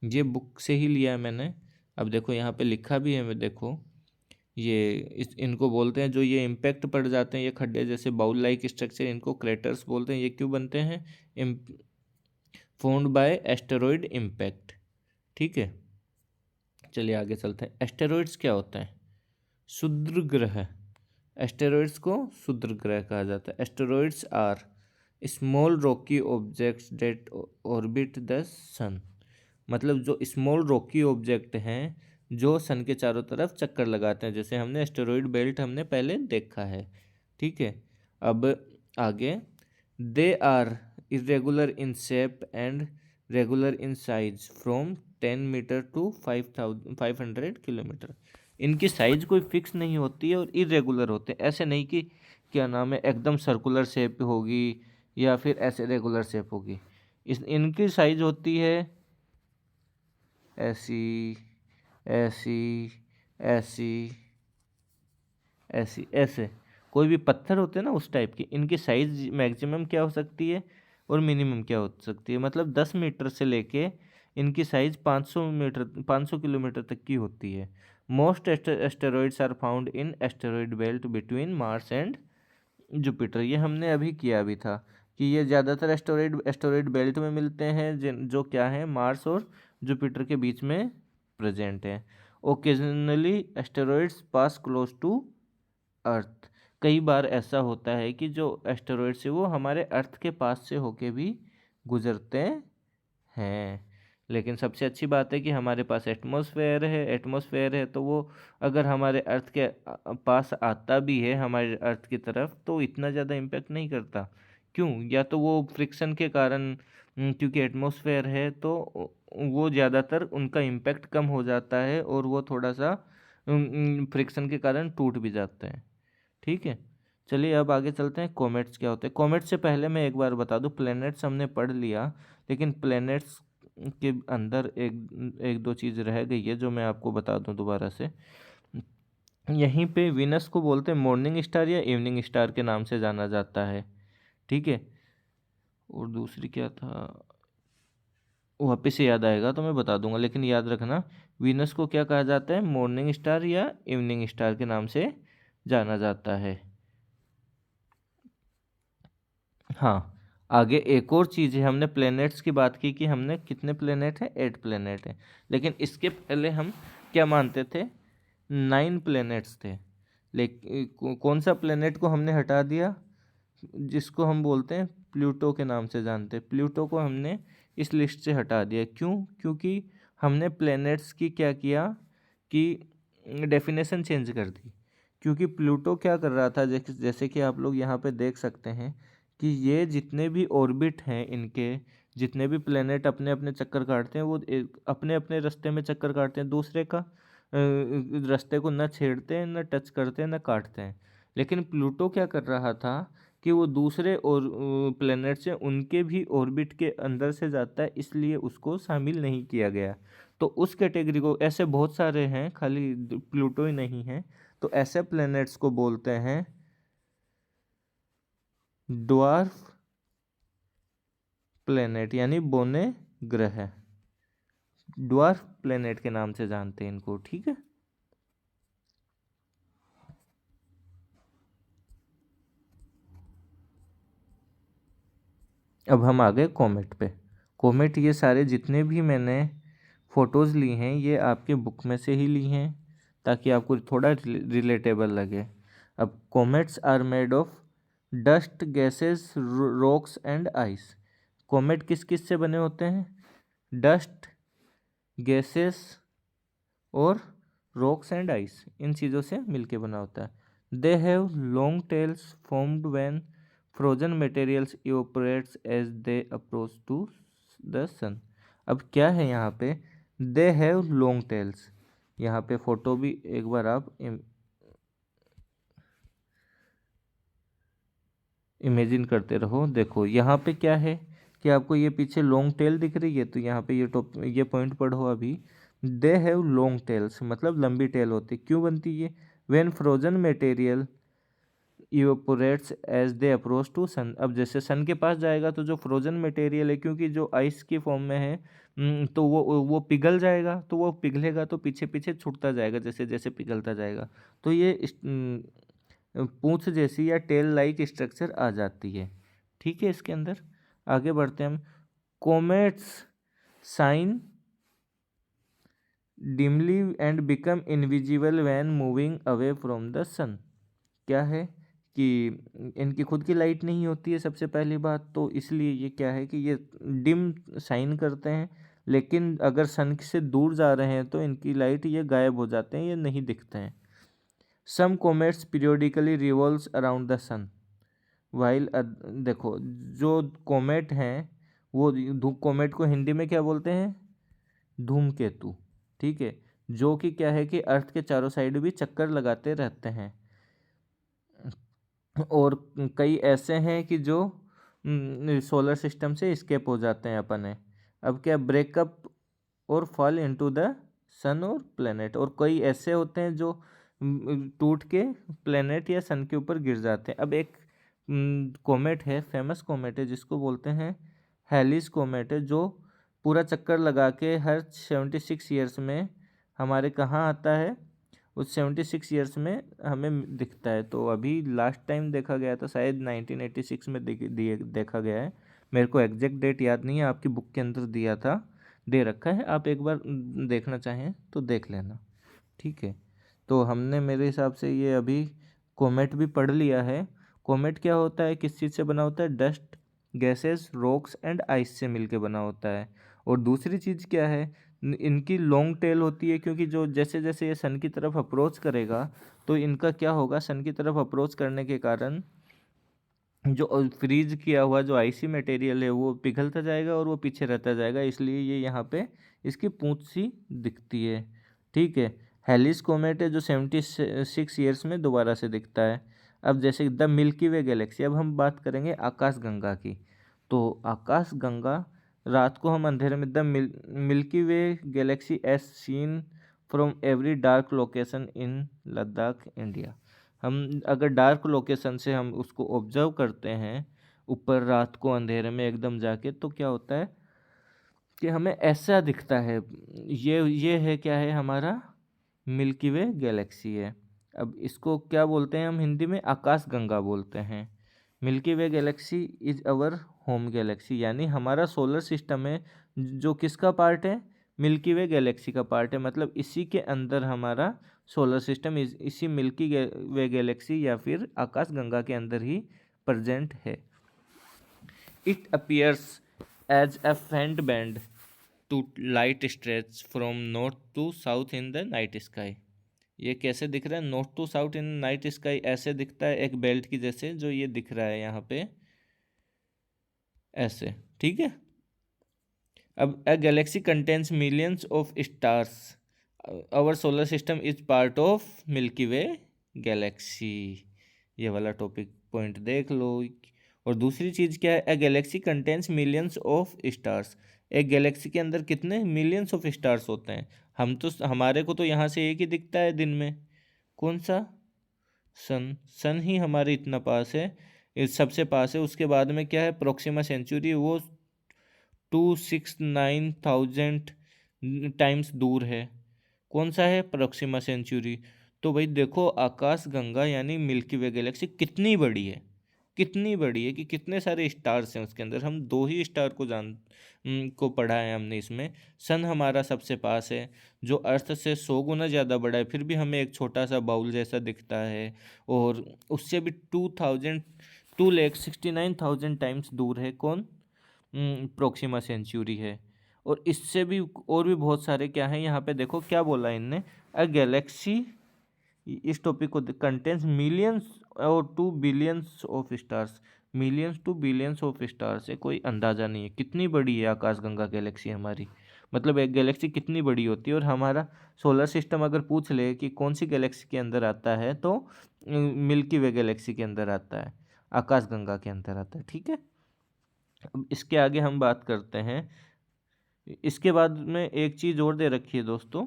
ये बुक से ही लिया है मैंने। अब देखो यहाँ पे लिखा भी है, देखो ये इनको बोलते हैं, जो ये इम्पैक्ट पड़ जाते हैं, ये खड्डे जैसे बाउल लाइक स्ट्रक्चर, इनको क्रेटर्स बोलते हैं। ये क्यों बनते हैं? Found by asteroid impact. ठीक है, चलिए आगे चलते हैं। एस्टेरॉयड्स क्या होता है? क्षुद्र ग्रह। एस्टेरॉयड्स को क्षुद्र ग्रह कहा जाता है। Asteroids are small rocky objects that orbit the sun. मतलब जो स्मॉल रॉकी ऑब्जेक्ट हैं जो सन के चारों तरफ चक्कर लगाते हैं, जैसे हमने एस्टेरॉयड बेल्ट हमने पहले देखा है। ठीक है, अब आगे, they are irregular in shape and regular in size from 10 meter to 500 kilometer. इनकी साइज कोई फिक्स नहीं होती है और इरेगुलर होते हैं। ऐसे नहीं कि क्या नाम है एकदम सर्कुलर शेप होगी या फिर ऐसे रेगुलर शेप होगी। इनकी साइज होती है ऐसी, ऐसी, ऐसी, ऐसी, ऐसे। कोई भी पत्थर होते हैं ना उस टाइप की। इनकी साइज मैक्सिमम क्या हो सकती है और मिनिमम क्या हो सकती है? मतलब 10 मीटर से लेके इनकी साइज 500 किलोमीटर तक की होती है। Most asteroids are found in asteroid belt between Mars and Jupiter. ये हमने अभी किया भी था कि ये ज़्यादातर एस्टेरॉइड बेल्ट में मिलते हैं, जो क्या है मार्स और जुपिटर के बीच में प्रेजेंट है। Occasionally asteroids pass close to earth. कई बार ऐसा होता है कि जो एस्टेरॉइड्स है वो हमारे अर्थ के पास से होके भी गुजरते हैं। लेकिन सबसे अच्छी बात है कि हमारे पास एटमॉस्फेयर है तो वो अगर हमारे अर्थ के पास आता भी है, हमारे अर्थ की तरफ, तो इतना ज़्यादा इम्पैक्ट नहीं करता। क्यों? या तो वो फ्रिक्शन के कारण, क्योंकि एटमॉस्फेयर है तो वो ज़्यादातर उनका इम्पैक्ट कम हो जाता है और वो थोड़ा सा फ्रिक्शन के कारण टूट भी जाते हैं। ठीक है, चलिए अब आगे चलते हैं। कॉमेट्स क्या होते हैं? कॉमेट्स से पहले मैं एक बार बता दूं, प्लैनेट्स हमने पढ़ लिया, लेकिन प्लैनेट्स के अंदर एक दो चीज़ रह गई है जो मैं आपको बता दूं दोबारा से। यहीं पे वीनस को बोलते हैं मॉर्निंग स्टार या इवनिंग स्टार के नाम से जाना जाता है। ठीक है, और दूसरी क्या था वापस से याद आएगा तो मैं बता दूंगा, लेकिन याद रखना वीनस को क्या कहा जाता है? मॉर्निंग स्टार या इवनिंग स्टार के नाम से जाना जाता है। हाँ, आगे एक और चीज़ है। हमने प्लैनेट्स की बात की कि हमने कितने प्लैनेट हैं? 8 प्लैनेट हैं। लेकिन इसके पहले हम क्या मानते थे? 9 प्लैनेट्स थे। लेकिन कौन सा प्लैनेट को हमने हटा दिया? जिसको हम बोलते हैं प्लूटो के नाम से जानते हैं। प्लूटो को हमने इस लिस्ट से हटा दिया। क्यों? क्योंकि हमने प्लैनेट्स की क्या किया कि डेफिनेशन चेंज कर दी। क्योंकि प्लूटो क्या कर रहा था, जैसे कि आप लोग यहाँ पे देख सकते हैं कि ये जितने भी ऑर्बिट हैं इनके, जितने भी प्लेनेट अपने अपने चक्कर काटते हैं, वो अपने अपने रास्ते में चक्कर काटते हैं, दूसरे का रास्ते को न छेड़ते हैं, न टच करते हैं, न काटते हैं। लेकिन प्लूटो क्या कर रहा था कि वो दूसरे और प्लैनेट्स हैं उनके भी ऑर्बिट के अंदर से जाता है, इसलिए उसको शामिल नहीं किया गया। तो उस कैटेगरी को, ऐसे बहुत सारे हैं, खाली प्लूटो ही नहीं है, तो ऐसे प्लैनेट्स को बोलते हैं ड्वार्फ प्लेनेट, यानी बौने ग्रह। ड्वार्फ प्लेनेट के नाम से जानते हैं इनको। ठीक है, अब हम आ गए कॉमेट पे। कॉमेट, ये सारे जितने भी मैंने फ़ोटोज़ ली हैं ये आपके बुक में से ही ली हैं, ताकि आपको थोड़ा रिलेटेबल लगे। अब comets are made of dust, gases, rocks and ice. Comet किस किस से बने होते हैं? डस्ट, गैसेस और रॉक्स एंड आइस, इन चीज़ों से मिलके बना होता है। They have long tails formed when frozen materials evaporates as they approach to the sun. अब क्या है यहाँ पे? They have long tails. यहाँ पे फोटो भी एक बार आप इमेजिन करते रहो। देखो यहाँ पे क्या है कि आपको ये पीछे लॉन्ग टेल दिख रही है, तो यहाँ पे ये पॉइंट पढ़ो अभी। दे हैव लॉन्ग टेल्स मतलब लंबी टेल होती। क्यों बनती है? When frozen material evaporates as they approach to sun. अब जैसे सन के पास जाएगा तो जो फ्रोजन मटेरियल है, क्योंकि जो आइस की फॉर्म में है, तो वो पिघल जाएगा, तो वो पिघलेगा तो पीछे पीछे छूटता जाएगा जैसे जैसे पिघलता जाएगा। तो ये पूंछ जैसी या टेल लाइक स्ट्रक्चर आ जाती है। ठीक है, इसके अंदर आगे बढ़ते हैं हम। Comets shine dimly and become invisible when moving away from the sun. क्या है कि इनकी खुद की लाइट नहीं होती है सबसे पहली बात, तो इसलिए ये क्या है कि ये डिम शाइन करते हैं, लेकिन अगर सन से दूर जा रहे हैं तो इनकी लाइट ये गायब हो जाते हैं, ये नहीं दिखते हैं। Some comets periodically revolves around the sun while. देखो जो कॉमेट हैं वो कॉमेट को हिंदी में क्या बोलते हैं? धूमकेतु। ठीक है, जो कि क्या है कि अर्थ के चारों साइड भी चक्कर लगाते रहते हैं। और कई ऐसे हैं कि जो सोलर सिस्टम से स्केप हो जाते हैं अपने। अब क्या ब्रेकअप और फॉल इनटू द सन और प्लेनेट। और कई ऐसे होते हैं जो टूट के प्लेनेट या सन के ऊपर गिर जाते हैं। अब एक कोमेट है, फेमस कोमेट है, जिसको बोलते हैं हेलिस कोमेट है, जो पूरा चक्कर लगा के हर 76 ईयर्स में हमारे कहाँ आता है? उस 76 ईयर्स में हमें दिखता है। तो अभी लास्ट टाइम देखा गया था शायद 1986 में देखा गया है। मेरे को एग्जैक्ट डेट याद नहीं है, आपकी बुक के अंदर दिया था, दे रखा है, आप एक बार देखना चाहें तो देख लेना। ठीक है, तो हमने मेरे हिसाब से ये अभी कोमेट भी पढ़ लिया है। कोमेट क्या होता है, किस चीज़ से बना होता है? Dust, gases, rocks and ice से मिलके बना होता है। और दूसरी चीज़ क्या है? इनकी लॉन्ग टेल होती है, क्योंकि जो जैसे जैसे ये सन की तरफ अप्रोच करेगा तो इनका क्या होगा, सन की तरफ अप्रोच करने के कारण जो फ्रीज किया हुआ जो आइसी मटेरियल है वो पिघलता जाएगा और वो पीछे रहता जाएगा, इसलिए ये यहाँ पे इसकी पूंछ सी दिखती है। ठीक है, हेलिस कोमेट है जो 76 ईयर्स में दोबारा से दिखता है। अब जैसे द मिल्की वे गैलेक्सी, अब हम बात करेंगे आकाश गंगा की। तो आकाश गंगा, रात को हम अंधेरे में Milky Way galaxy as seen from every dark location in Ladakh India. हम अगर डार्क लोकेशन से हम उसको ऑब्जर्व करते हैं ऊपर रात को अंधेरे में एकदम जाके, तो क्या होता है कि हमें ऐसा दिखता है। ये है क्या है? हमारा मिल्की वे गैलेक्सी है। अब इसको क्या बोलते हैं हम हिंदी में? आकाश गंगा बोलते हैं। Milky Way galaxy is our home galaxy, यानी हमारा सोलर सिस्टम है जो किसका पार्ट है? मिल्की वे गैलेक्सी का पार्ट है। मतलब इसी के अंदर हमारा सोलर सिस्टम इसी मिल्की वे गैलेक्सी या फिर आकाश गंगा के अंदर ही प्रेजेंट है। It appears as a faint band to light stretch from north to south in the night sky. ये कैसे दिख रहा है? North to south in night sky ऐसे दिखता है, एक बेल्ट की जैसे, जो ये दिख रहा है यहाँ पे ऐसे। ठीक है, अब a galaxy contains millions of stars, our solar system is part of Milky Way galaxy. ये वाला टॉपिक पॉइंट देख लो। और दूसरी चीज़ क्या है? A galaxy contains millions of stars. एक गैलेक्सी के अंदर कितने मिलियंस ऑफ स्टार्स होते हैं? हमारे को तो यहाँ से एक ही दिखता है दिन में। कौन सा? सन। सन ही हमारे इतना पास है, इस सबसे पास है। उसके बाद में क्या है? प्रोक्सिमा सेंचुरी, वो 269,000 टाइम्स दूर है। कौन सा है? Proxima Centauri. तो भाई देखो आकाश गंगा यानी मिल्की वे गैलेक्सी कितनी बड़ी है, कितनी बड़ी है, कि कितने सारे स्टार्स हैं उसके अंदर। हम 2 ही स्टार को पढ़ा है हमने इसमें। सन हमारा सबसे पास है, जो अर्थ से 100 गुना ज़्यादा बड़ा है, फिर भी हमें एक छोटा सा बाउल जैसा दिखता है। और उससे भी 2,69,000 टाइम्स दूर है कौन? प्रोक्सिमा सेंचुरी है। और इससे भी और भी बहुत सारे क्या हैं यहाँ पे, देखो क्या बोला इनने, अ गैलेक्सी, इस टॉपिक को कंटेन्स मिलियंस और 2 billions of stars. Millions to billions of stars है, कोई अंदाज़ा नहीं है कितनी बड़ी है आकाशगंगा गैलेक्सी हमारी। मतलब एक गैलेक्सी कितनी बड़ी होती है। और हमारा सोलर सिस्टम अगर पूछ ले कि कौन सी गैलेक्सी के अंदर आता है, तो मिल्की वे गैलेक्सी के अंदर आता है, आकाशगंगा के अंदर आता है। ठीक है, अब इसके आगे हम बात करते हैं। इसके बाद में एक चीज़ और दे रखी है दोस्तों,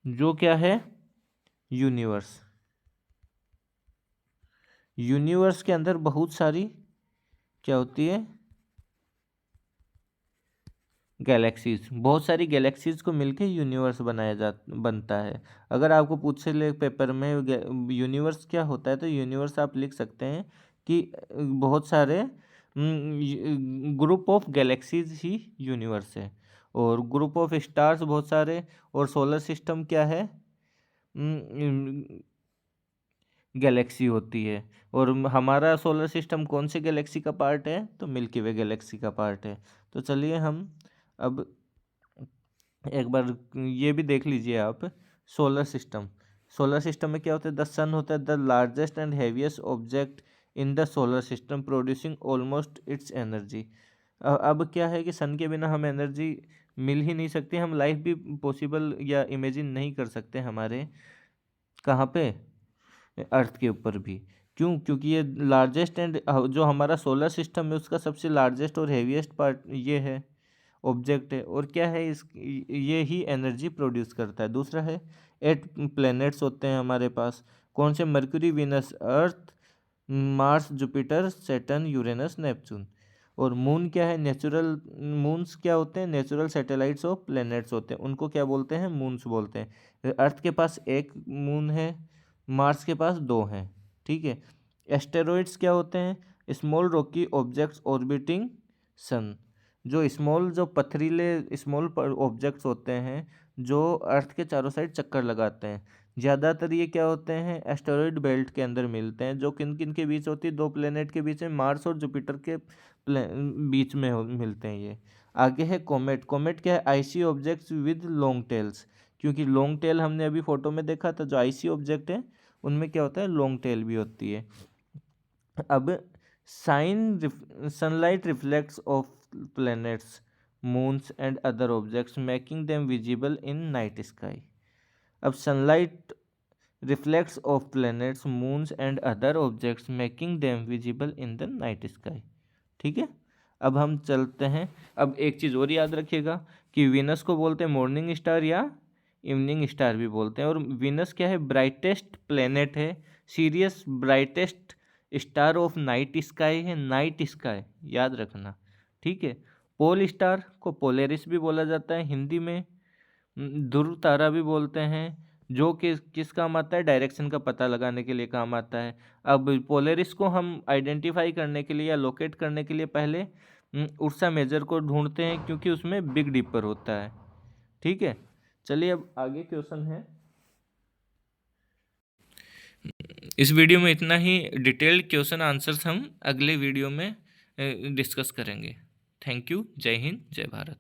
जो क्या है, यूनिवर्स। यूनिवर्स के अंदर बहुत सारी क्या होती है, गैलेक्सीज। बहुत सारी गैलेक्सीज को मिलके यूनिवर्स बनता है। अगर आपको पूछ ले पेपर में यूनिवर्स क्या होता है, तो यूनिवर्स आप लिख सकते हैं कि बहुत सारे group of galaxies he universe है। और ग्रुप ऑफ स्टार्स बहुत सारे। और सोलर सिस्टम क्या है, गैलेक्सी होती है। और हमारा सोलर सिस्टम कौन से गैलेक्सी का पार्ट है, तो मिल्की वे गैलेक्सी का पार्ट है। तो चलिए हम अब एक बार ये भी देख लीजिए आप, सोलर सिस्टम। सोलर सिस्टम में क्या होता है, द सन होता है the largest and heaviest object in the solar system, producing almost it's energy. अब क्या है कि सन के बिना हमें एनर्जी मिल ही नहीं सकती, हम लाइफ भी पॉसिबल या इमेजिन नहीं कर सकते हमारे कहाँ पे, अर्थ के ऊपर भी। क्यों? क्योंकि ये लार्जेस्ट एंड जो हमारा सोलर सिस्टम है उसका सबसे लार्जेस्ट और हेवीएस्ट पार्ट ये है, ऑब्जेक्ट है। और क्या है, इस ये ही एनर्जी प्रोड्यूस करता है। दूसरा है 8 प्लैनेट्स होते हैं हमारे पास। कौन से? Mercury, Venus, Earth, Mars, Jupiter, Saturn, Uranus, Neptune. और मून क्या है, नेचुरल मून्स क्या होते हैं, नेचुरल सैटेलाइट्स ऑफ प्लैनेट्स होते हैं, उनको क्या बोलते हैं, मून्स बोलते हैं। अर्थ के पास एक मून है, मार्स के पास 2 हैं। ठीक है। एस्टेरॉइड्स क्या होते हैं, स्मॉल रॉकी ऑब्जेक्ट्स ऑर्बिटिंग सन। जो स्मॉल, जो पथरीले स्मॉल ऑब्जेक्ट्स होते हैं जो अर्थ के चारों साइड चक्कर लगाते हैं, ज़्यादातर ये क्या होते हैं, एस्टेरॉइड बेल्ट के अंदर मिलते हैं। जो किन किन के बीच होती है, 2 प्लेनेट के बीच में, मार्स और जुपिटर के बीच में मिलते हैं ये। आगे है कोमेट। कोमेट क्या है, icy objects with long tails. क्योंकि लॉन्ग टेल हमने अभी फोटो में देखा था, जो आईसी ऑब्जेक्ट है उनमें क्या होता है, लॉन्ग टेल भी होती है। अब sunlight reflects of planets, moons and other objects, making them visible in night sky. अब sunlight reflects of planets, moons and other objects, making them visible in the night sky. ठीक है। अब हम चलते हैं। अब एक चीज़ और याद रखिएगा कि वीनस को बोलते हैं मॉर्निंग स्टार या इवनिंग स्टार भी बोलते हैं। और वीनस क्या है, ब्राइटेस्ट प्लेनेट है, serious brightest star of night sky है, नाइट स्काई याद रखना। ठीक है। पोल स्टार को पोलेरिस भी बोला जाता है हिंदी में, ध्रुव तारा भी बोलते हैं, जो कि किस काम आता है, डायरेक्शन का पता लगाने के लिए काम आता है। अब पोलेरिस को हम आइडेंटिफाई करने के लिए या लोकेट करने के लिए पहले उर्सा मेजर को ढूंढते हैं, क्योंकि उसमें बिग डिपर होता है। ठीक है। चलिए अब आगे क्वेश्चन है। इस वीडियो में इतना ही। डिटेल्ड क्वेश्चन आंसर्स हम अगले वीडियो में डिस्कस करेंगे। Thank you. जय हिंद, जय भारत।